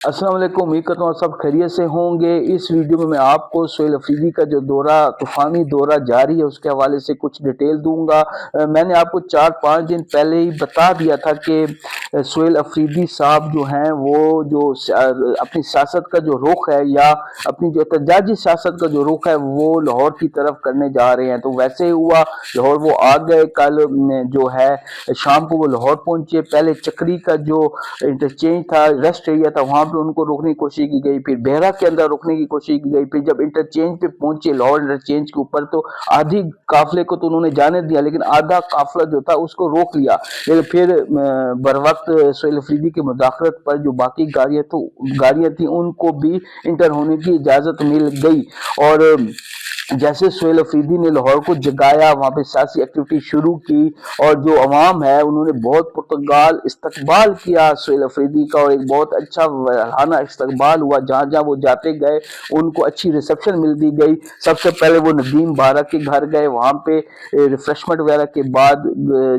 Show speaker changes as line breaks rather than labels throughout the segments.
अस्सलाम वालेकुम, उम्मीद करता हूँ सब खैरियत से होंगे। इस वीडियो में मैं आपको सोहेल अफरीदी का जो दौरा, तूफानी दौरा जारी है, उसके हवाले से कुछ डिटेल दूंगा। मैंने आपको 4-5 दिन पहले ही बता दिया था कि सोहेल अफरीदी साहब जो हैं वो जो अपनी सियासत का जो रुख है या अपनी जो एहतजाजी सियासत का जो रुख है वो लाहौर की तरफ करने जा रहे हैं। तो वैसे ही हुआ, लाहौर वो आ गए। कल जो है शाम को वो लाहौर पहुंचे। पहले चक्री का जो इंटरचेंज था, रेस्ट एरिया था, वहां पे उनको रोकने की कोशिश की गई, फिर बेहरा के अंदर रोकने की कोशिश की गई। फिर जब इंटरचेंज पे पहुंचे, लाहौर इंटरचेंज के ऊपर, तो आधी काफिले को तो उन्होंने जाने दिया, लेकिन आधा काफिला जो था उसको रोक लिया। लेकिन फिर बर वक्त सोहेल अफरीदी की मुदाखलत पर जो बाकी गाड़ियां थी उनको भी इंटर होने की इजाजत मिल गई। और जैसे सोहेल अफरीदी ने लाहौर को जगाया, वहां पे सियासी एक्टिविटी शुरू की, और जो अवाम है उन्होंने बहुत पुर्तगाल इस्तकबाल किया सोहेल अफरीदी का, और एक बहुत अच्छा वरहाना इस्तकबाल हुआ। जहां जहां वो जाते गए उनको अच्छी रिसेप्शन मिल दी गई। सबसे पहले वो नदीम बारा के घर गए, वहां पे रिफ्रेशमेंट वगैरह के बाद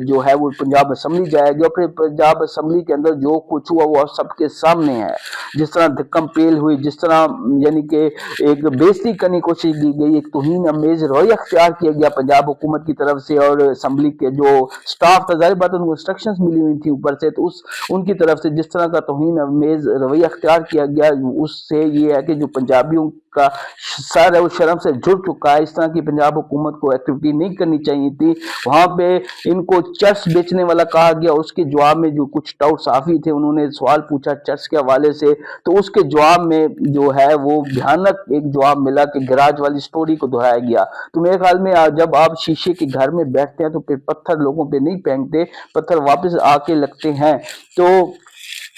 जो है वो पंजाब असम्बली जाएगी, और फिर पंजाब असम्बली के अंदर जो कुछ हुआ वो सबके सामने है। जिस तरह धक्कम पेल हुई, जिस तरह यानी कि एक बेइज्जती करने की कोशिश की गई, एक तौहीन अमेज रवैया अख्तियार किया गया पंजाब हुकूमत की तरफ से, और असम्बली के जो स्टाफ था, जाहिर बात उनको इंस्ट्रक्शंस मिली हुई थी ऊपर से, तो उनकी तरफ से जिस तरह का तौहीन अमेज रवैया अख्तियार किया गया, उससे ये है कि जो पंजाबियों का सर है वो शर्म से जुड़ चुका है। इस तरह की पंजाब हुकूमत को एक्टिविटी नहीं करनी चाहिए थी। वहां पे इनको चर्च बेचने वाला कहा गया, उसके जवाब में जो कुछ टाउट साफी थे उन्होंने सवाल पूछा चर्च के हवाले से, तो उसके जवाब में जो है वो भयानक एक जवाब मिला कि गराज वाली स्टोरी को दोहराया गया। तो मेरे ख्याल में जब आप शीशे के घर में बैठते हैं तो फिर पत्थर लोगों पे नहीं फेंकते, पत्थर वापस आके लगते हैं। तो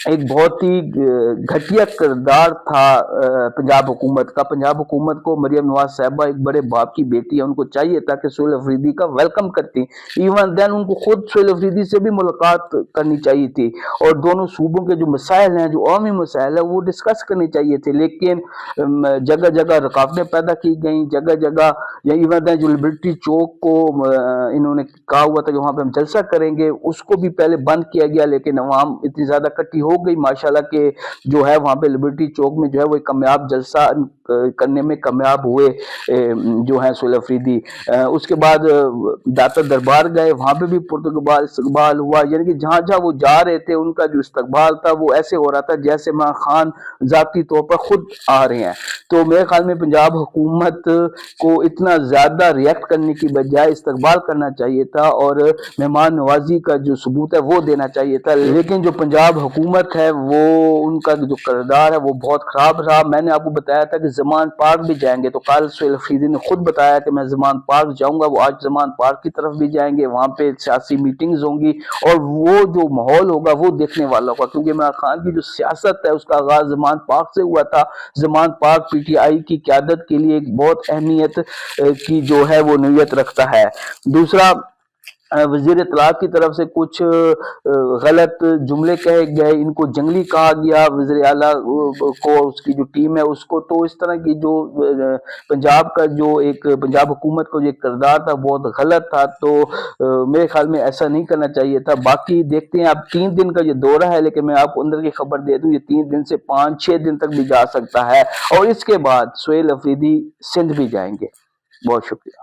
एक बहुत ही घटिया किरदार था पंजाब हुकूमत का। पंजाब हुकूमत को, मरियम नवाज साहिबा एक बड़े बाप की बेटी है, उनको चाहिए था कि सोहेल अफरीदी का वेलकम करती। इवन देन उनको खुद सोहेल अफरीदी से भी मुलाकात करनी चाहिए थी, और दोनों सूबों के जो मसाइल हैं, जो अवामी मसाइल है, वो डिस्कस करने चाहिए थे। लेकिन जगह जगह रुकावटें पैदा की गई, जगह जगह, या इवन देन जो लिबर्टी चौक को इन्होंने कहा हुआ था कि वहां पे हम जलसा करेंगे, उसको भी पहले बंद किया गया। लेकिन अवाम इतनी ज्यादा इकट्ठी हो गई माशाल्लाह के जो है वहां पे लिबर्टी चौक में जो है वो एक कामयाब जलसा करने में कामयाब हुए जो है सोहेल अफरीदी। उसके बाद दाता दरबार गए, वहां पे भी पुर्तगाल इस्तकबाल हुआ। यानी कि जहां जहां वो जा रहे थे उनका जो इस्तकबाल था वो ऐसे हो रहा था जैसे मां खान जाती तौर पर खुद आ रहे हैं। तो मेरे ख्याल में पंजाब हुकूमत को इतना ज्यादा रिएक्ट करने की बजाय इस्तकबाल करना चाहिए था, और मेहमान नवाजी का जो सबूत है वो देना चाहिए था। लेकिन जो पंजाब हुकूमत है वो, उनका जो किरदार है वो बहुत खराब रहा। मैंने आपको बताया था कि ज़मान पार्क भी जाएंगे, तो कल सोहेल अफरीदी ने खुद बताया कि मैं ज़मान पार्क जाऊंगा। वो आज ज़मान पार्क की तरफ भी जाएंगे, वहां पे सियासी मीटिंग्स होंगी, और वो जो माहौल होगा वो देखने वाला होगा, क्योंकि इमरान खान की जो सियासत है उसका आगाज ज़मान पार्क से हुआ था। ज़मान पार्क पीटीआई की क़यादत के लिए एक बहुत अहमियत की जो है वो नोयत रखता है। दूसरा, वजीर इत्तलात की तरफ से कुछ गलत जुमले कहे गए, इनको जंगली कहा गया, वज़ीर आला को, उसकी जो टीम है उसको। तो इस तरह की जो पंजाब का जो एक पंजाब हुकूमत का जो एक किरदार था बहुत गलत था। तो मेरे ख्याल में ऐसा नहीं करना चाहिए था। बाकी देखते हैं, अब 3 दिन का ये दौरा है, लेकिन मैं आपको अंदर की खबर दे दूं, ये 3 दिन से 5-6 दिन तक भी जा सकता है, और इसके बाद सोहेल अफरीदी सिंध भी जाएंगे। बहुत शुक्रिया।